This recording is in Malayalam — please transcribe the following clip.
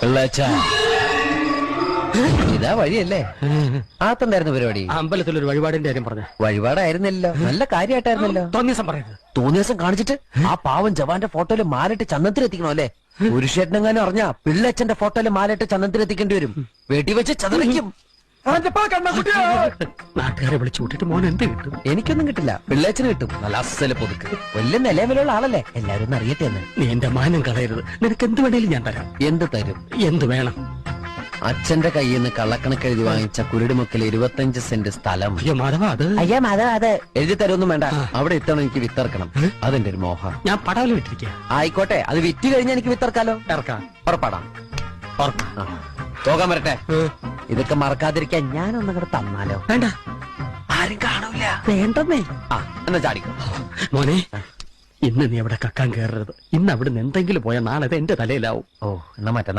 പിള്ളേച്ച ഇതാ വഴിയല്ലേ? ആത്തണ്ടായിരുന്നു പരിപാടി. അമ്പലത്തിലൊരു വഴിപാടിന്റെ കാര്യം പറഞ്ഞു. വഴിപാടായിരുന്നല്ലോ, നല്ല കാര്യമായിട്ടായിരുന്നല്ലോ. തോന്നിയസം പറയരുത്. തോന്നിയ ദിവസം കാണിച്ചിട്ട് ആ പാവം ജവാന്റെ ഫോട്ടോയില് മാലിട്ട് ചന്ദനത്തിലെത്തിക്കണോ അല്ലേ? പുരുഷേട്ടനെങ്ങാനും അറിഞ്ഞാ പിള്ളേച്ചന്റെ ഫോട്ടോയില് മാലിട്ട് ചന്ദനത്തിലെത്തിക്കേണ്ടി വരും. വെടി വെച്ച് ചതറിക്കും. നാട്ടുകാരെ വിളിച്ചു കൂട്ടിട്ട് മോൻ എന്ത് കിട്ടും? എനിക്കൊന്നും കിട്ടില്ല, പിള്ളേച്ചന് കിട്ടും. നല്ല അസല് പൊതുക്ക്. വലിയ നിലവിലുള്ള ആളല്ലേ, എല്ലാരും ഒന്ന് അറിയട്ടെ എന്ന്. നീ എന്റെ മാനം കളയരുത്. നിനക്ക് എന്ത് വേണേലും ഞാൻ തരാം. എന്ത് തരും? എന്ത് വേണം? അച്ഛന്റെ കയ്യിൽ നിന്ന് കള്ളക്കണക്കെഴുതി വാങ്ങിച്ച കുരുടിമുക്കിൽ 25 സെന്റ് സ്ഥലം. അയ്യോ മാധവ, അത് അതെ എഴുതി തരൊന്നും വേണ്ട. അവിടെ എത്തണം, എനിക്ക് വിത്തിറക്കണം. അതെന്റെ ഒരു മോഹം. ഞാൻ പടവലം ഇട്ടിരിക്കുക. ആയിക്കോട്ടെ, അത് വിറ്റ് കഴിഞ്ഞാൽ എനിക്ക് വിത്തിറക്കാലോ. ഇറക്കാം. ഉറപ്പാടാം. പോകാൻ വരട്ടെ. ഇതൊക്കെ മറക്കാതിരിക്കാൻ ഞാനൊന്നും കൂടെ തന്നാലോ? വേണ്ട, ആരും കാണൂല. വേണ്ടെന്നേ. എന്നാ ചാടിക്കോ മോനെ. ഇന്ന് നീ അവിടെ കക്കാൻ കയറരുത്. ഇന്ന് അവിടുന്ന് എന്തെങ്കിലും പോയാൽ നാളെ എന്റെ തലയിലാവും. ഓ, എന്നാ മറ്റന്നാ